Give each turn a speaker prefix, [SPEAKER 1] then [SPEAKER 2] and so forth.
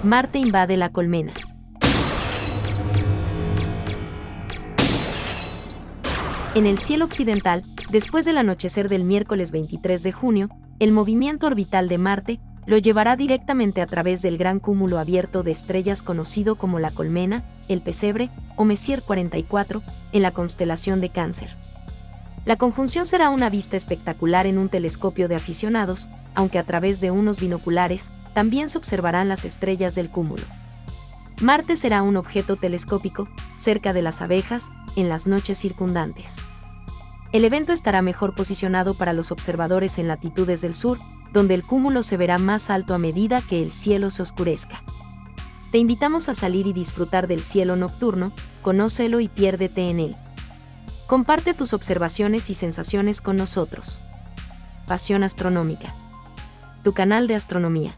[SPEAKER 1] Marte invade la colmena. En el cielo occidental, después del anochecer del miércoles 23 de junio, el movimiento orbital de Marte lo llevará directamente a través del gran cúmulo abierto de estrellas conocido como la Colmena, el Pesebre o Messier 44, en la constelación de Cáncer. La conjunción será una vista espectacular en un telescopio de aficionados, aunque a través de unos binoculares también se observarán las estrellas del cúmulo. Marte será un objeto telescópico, cerca de las abejas, en las noches circundantes. El evento estará mejor posicionado para los observadores en latitudes del sur, donde el cúmulo se verá más alto a medida que el cielo se oscurezca. Te invitamos a salir y disfrutar del cielo nocturno, conócelo y piérdete en él. Comparte tus observaciones y sensaciones con nosotros. Pasión Astronómica. Tu canal de astronomía.